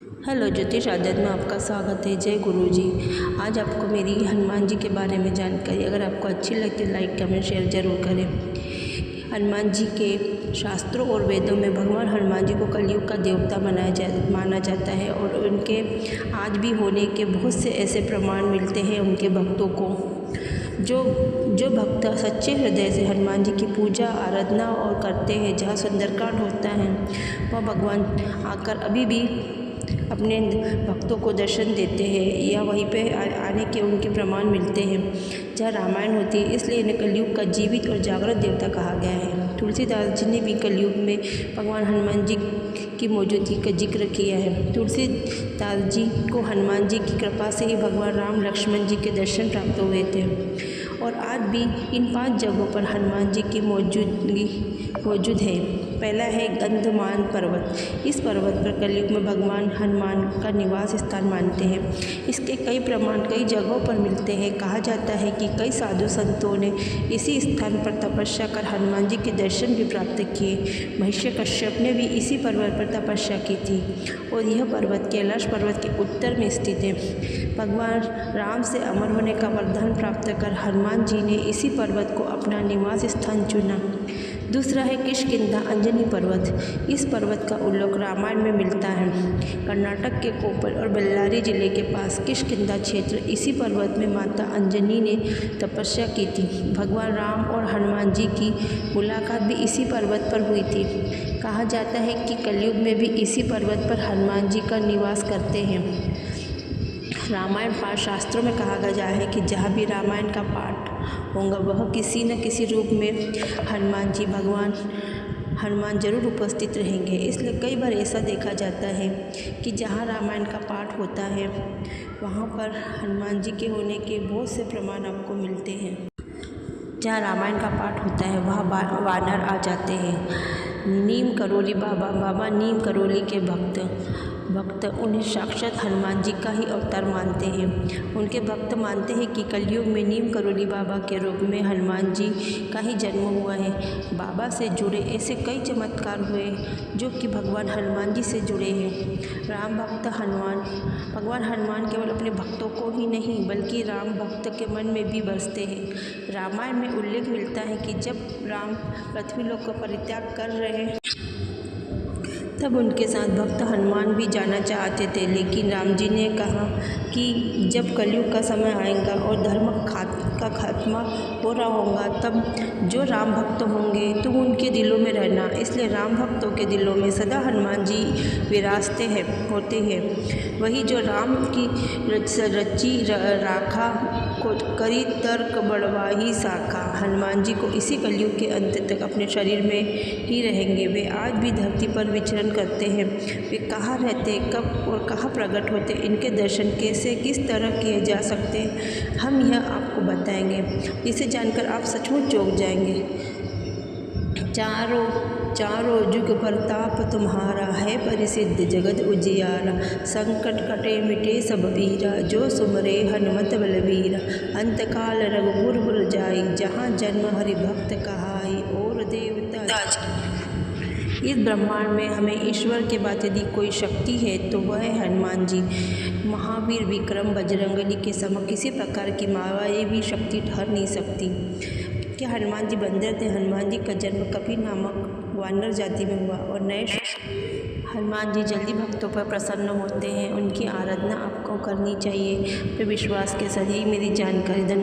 Hello ज्योतिष आदत में आपका स्वागत है। जय गुरु जी। आज आपको मेरी हनुमान जी के बारे में जानकारी, अगर आपको अच्छी लगती है लाइक कमेंट शेयर ज़रूर करें। हनुमान जी के शास्त्रों और वेदों में भगवान हनुमान जी को कलयुग का देवता माना जाता है और उनके आज भी होने के बहुत से ऐसे प्रमाण मिलते हैं उनके भक्तों को। जो भक्त सच्चे हृदय से हनुमान जी की पूजा आराधना और करते हैं, जहाँ सुंदरकांड होता है वह भगवान आकर अभी भी अपने भक्तों को दर्शन देते हैं या वहीं पे आने के उनके प्रमाण मिलते हैं जहाँ रामायण होती है। इसलिए इन्हें कलयुग का जीवित और जागृत देवता कहा गया है। तुलसीदास जी ने भी कलयुग में भगवान हनुमान जी की मौजूदगी का जिक्र किया है। तुलसीदास जी को हनुमान जी की कृपा से ही भगवान राम लक्ष्मण जी के दर्शन प्राप्त हुए थे और आज भी इन 5 जगहों पर हनुमान जी की मौजूद है। पहला है गंधमान पर्वत। इस पर्वत पर कलयुग में भगवान हनुमान का निवास स्थान मानते हैं। इसके कई प्रमाण कई जगहों पर मिलते हैं। कहा जाता है कि कई साधु संतों ने इसी स्थान पर तपस्या कर हनुमान जी के दर्शन भी प्राप्त किए। महिष्य कश्यप ने भी इसी पर्वत पर तपस्या की थी और यह पर्वत कैलाश पर्वत के उत्तर में स्थित है। भगवान राम से अमर होने का वरदान प्राप्त कर हनुमान जी ने इसी पर्वत को अपना निवास स्थान चुना। दूसरा है किष्किंधा अंजनी पर्वत। इस पर्वत का उल्लेख रामायण में मिलता है। कर्नाटक के कोप्पल और बेल्लारी जिले के पास किष्किंधा क्षेत्र, इसी पर्वत में माता अंजनी ने तपस्या की थी। भगवान राम और हनुमान जी की मुलाकात भी इसी पर्वत पर हुई थी। कहा जाता है कि कलयुग में भी इसी पर्वत पर हनुमान जी का निवास करते हैं। रामायण पाठ शास्त्रों में कहा गया है कि जहाँ भी रामायण का पाठ होगा वह किसी न किसी रूप में भगवान हनुमान जरूर उपस्थित रहेंगे। इसलिए कई बार ऐसा देखा जाता है कि जहाँ रामायण का पाठ होता है वहाँ पर हनुमान जी के होने के बहुत से प्रमाण आपको मिलते हैं। जहाँ रामायण का पाठ होता है वहाँ वानर आ जाते हैं। नीम करोली बाबा नीम करोली के भक्त उन्हें साक्षात हनुमान जी का ही अवतार मानते हैं। उनके भक्त मानते हैं कि कलयुग में नीम करोली बाबा के रूप में हनुमान जी का ही जन्म हुआ है। बाबा से जुड़े ऐसे कई चमत्कार हुए जो कि भगवान हनुमान जी से जुड़े हैं। राम भक्त भगवान हनुमान केवल अपने भक्तों को ही नहीं बल्कि राम भक्त के मन में भी बसते हैं। रामायण में उल्लेख मिलता है कि जब राम पृथ्वी लोक का परित्याग कर रहे तब उनके साथ भक्त हनुमान भी जाना चाहते थे, लेकिन राम जी ने कहा कि जब कलयुग का समय आएगा और धर्म का खात्मा हो रहा होगा तब जो राम भक्त होंगे तो उनके दिलों में रहना। इसलिए राम भक्तों के दिलों में सदा हनुमान जी विराजते होते हैं। वही जो राम की रची राखा को करी तर्क बढ़वाही शाखा। हनुमान जी को इसी कलयुग के अंत तक अपने शरीर में ही रहेंगे। वे आज भी धरती पर विचरण करते हैं। वे कहाँ रहते, कब और कहाँ प्रकट होते, इनके दर्शन कैसे किस तरह किए जा सकते हैं, हम यह आपको बताएंगे, जिसे जानकर आप सचमुच चौंक जाएंगे। चारों युग प्रताप तुम्हारा है परिसिद्ध जगत उजियारा। संकट कटे मिटे सब पीरा जो सुमरे हनुमत बलबीरा। अंतकाल रघुपुर पुर जाई जहाँ जन्म हरि भक्त कहाई और देवता। इस ब्रह्मांड में हमें ईश्वर के बाद यदि कोई शक्ति है तो वह है हनुमान जी। महावीर विक्रम बजरंगबली के समक्ष किसी प्रकार की मायावी भी शक्ति ठहर नहीं सकती। क्या हनुमान जी बंदर थे? हनुमान जी का जन्म कपि नामक वानर जाति में हुआ और हनुमान जी जल्दी भक्तों पर प्रसन्न होते हैं। उनकी आराधना आपको करनी चाहिए। फिर विश्वास के साथ यही मेरी जानकारी।